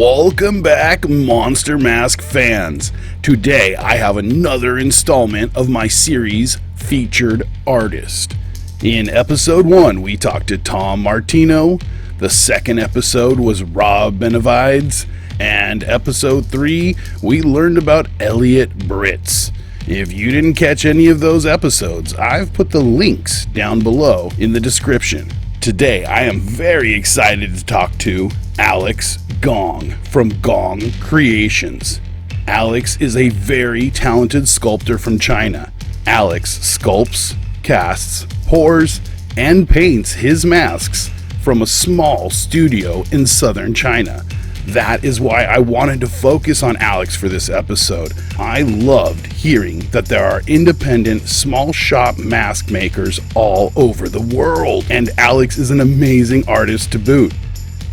Welcome back, Monster Mask fans. Today I have another installment of my series, Featured Artist. In episode 1, we talked to Tom Martino. The second episode was Rob Benavides. And episode 3, we learned about Elliot Britz. If you didn't catch any of those episodes, I've put the links down below in the description. Today, I am very excited to talk to Alex Gong from Gong Creations. Alex is a very talented sculptor from China. Alex sculpts, casts, pours, and paints his masks from a small studio in southern China. That is why I wanted to focus on Alex for this episode. I loved hearing that there are independent, small shop mask makers all over the world, and Alex is an amazing artist to boot.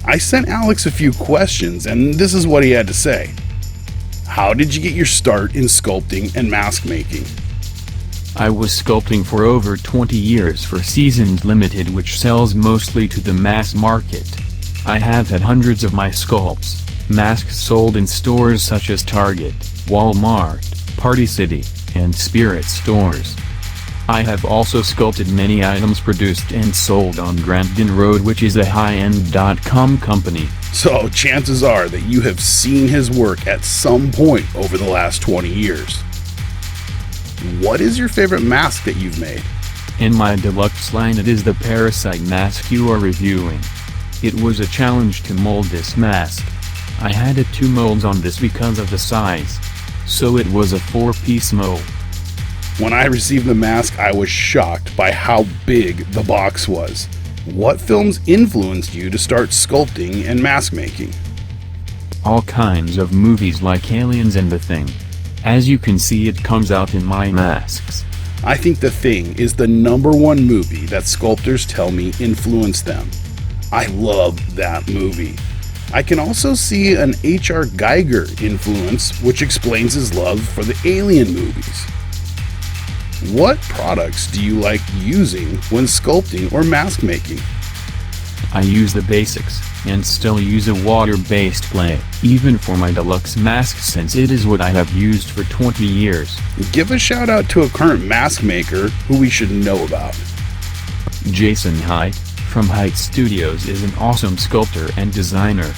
I sent Alex a few questions, and this is what he had to say. How did you get your start in sculpting and mask making? I was sculpting for over 20 years for Seasoned Limited, which sells mostly to the mass market. I have had hundreds of my sculpts, masks sold in stores such as Target, Walmart, Party City, and Spirit stores. I have also sculpted many items produced and sold on Grandin Road, which is a high-end .com company. So chances are that you have seen his work at some point over the last 20 years. What is your favorite mask that you've made? In my deluxe line, it is the Parasite Mask you are reviewing. It was a challenge to mold this mask. I had 2 molds on this because of the size. So it was a 4-piece mold. When I received the mask, I was shocked by how big the box was. What films influenced you to start sculpting and mask making? All kinds of movies like Aliens and The Thing. As you can see, it comes out in my masks. I think The Thing is the #1 movie that sculptors tell me influenced them. I love that movie. I can also see an H.R. Geiger influence, which explains his love for the Alien movies. What products do you like using when sculpting or mask making? I use the basics, and still use a water-based clay, even for my deluxe mask, since it is what I have used for 20 years. Give a shout out to a current mask maker who we should know about. Jason Height from Height Studios is an awesome sculptor and designer.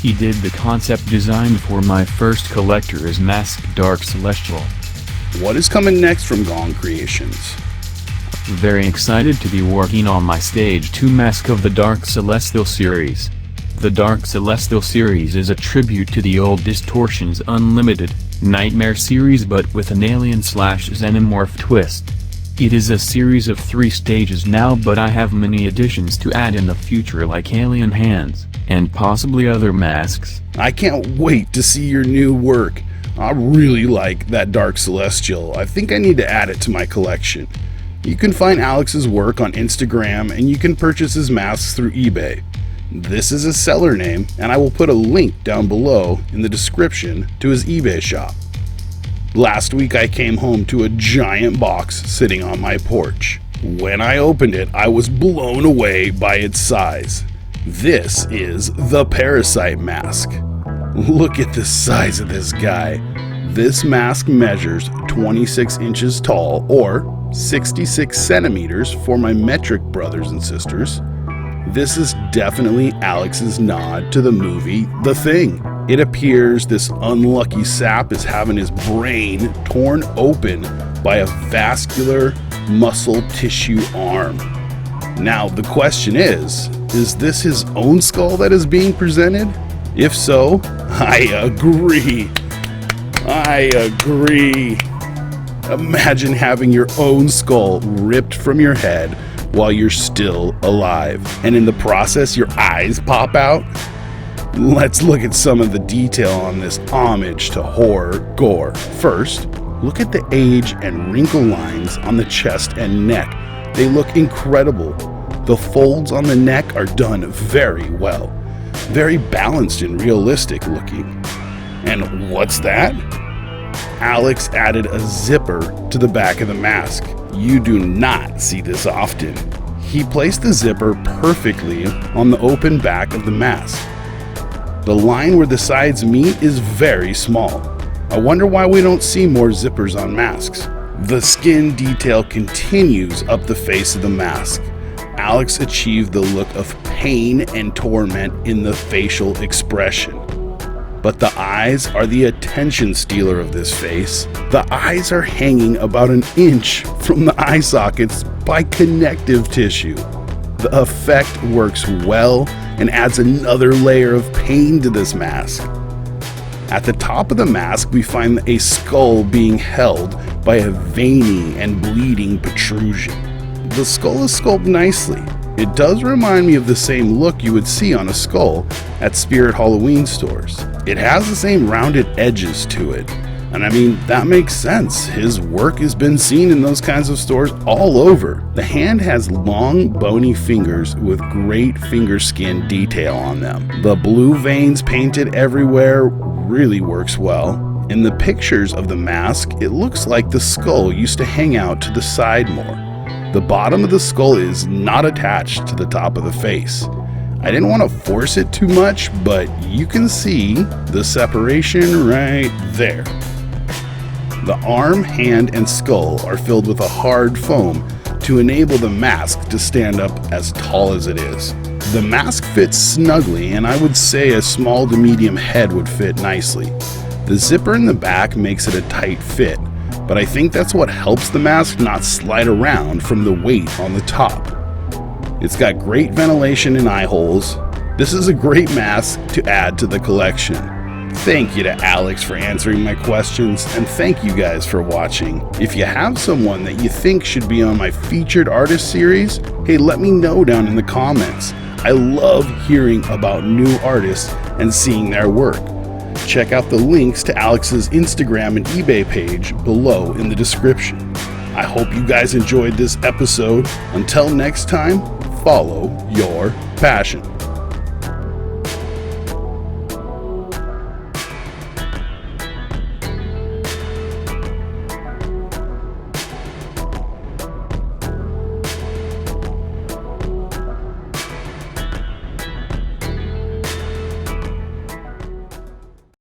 He did the concept design for my first collector's mask, Dark Celestial. What is coming next from Gong Creations? Very excited to be working on my Stage 2 mask of the Dark Celestial series. The Dark Celestial series is a tribute to the old Distortions Unlimited Nightmare series, but with an alien/xenomorph twist. It is a series of 3 stages now, but I have many additions to add in the future, like alien hands, and possibly other masks. I can't wait to see your new work. I really like that Dark Celestial. I think I need to add it to my collection. You can find Alex's work on Instagram, and you can purchase his masks through eBay. This is his seller name, and I will put a link down below in the description to his eBay shop. Last week I came home to a giant box sitting on my porch. When I opened it, I was blown away by its size. This is the Parasite Mask. Look at the size of this guy. This mask measures 26 inches tall, or 66 centimeters for my metric brothers and sisters. This is definitely Alex's nod to the movie The Thing. It appears this unlucky sap is having his brain torn open by a vascular muscle tissue arm. Now the question is this his own skull that is being presented? If so, I agree. I agree. Imagine having your own skull ripped from your head while you're still alive, and in the process your eyes pop out. Let's look at some of the detail on this homage to horror gore. First, look at the age and wrinkle lines on the chest and neck. They look incredible. The folds on the neck are done very well. Very balanced and realistic looking. And what's that? Alex added a zipper to the back of the mask. You do not see this often. He placed the zipper perfectly on the open back of the mask. The line where the sides meet is very small. I wonder why we don't see more zippers on masks. The skin detail continues up the face of the mask. Alex achieved the look of pain and torment in the facial expression. But the eyes are the attention stealer of this face. The eyes are hanging about an inch from the eye sockets by connective tissue. The effect works well and adds another layer of pain to this mask. At the top of the mask, we find a skull being held by a veiny and bleeding protrusion. The skull is sculpted nicely. It does remind me of the same look you would see on a skull at Spirit Halloween stores. It has the same rounded edges to it. And I mean, that makes sense. His work has been seen in those kinds of stores all over. The hand has long, bony fingers with great finger skin detail on them. The blue veins painted everywhere really works well. In the pictures of the mask, it looks like the skull used to hang out to the side more. The bottom of the skull is not attached to the top of the face. I didn't want to force it too much, but you can see the separation right there. The arm, hand, and skull are filled with a hard foam to enable the mask to stand up as tall as it is. The mask fits snugly, and I would say a small to medium head would fit nicely. The zipper in the back makes it a tight fit, but I think that's what helps the mask not slide around from the weight on the top. It's got great ventilation in eye holes. This is a great mask to add to the collection. Thank you to Alex for answering my questions, and thank you guys for watching. If you have someone that you think should be on my featured artist series, hey, let me know down in the comments. I love hearing about new artists and seeing their work. Check out the links to Alex's Instagram and eBay page below in the description. I hope you guys enjoyed this episode. Until next time, follow your passion.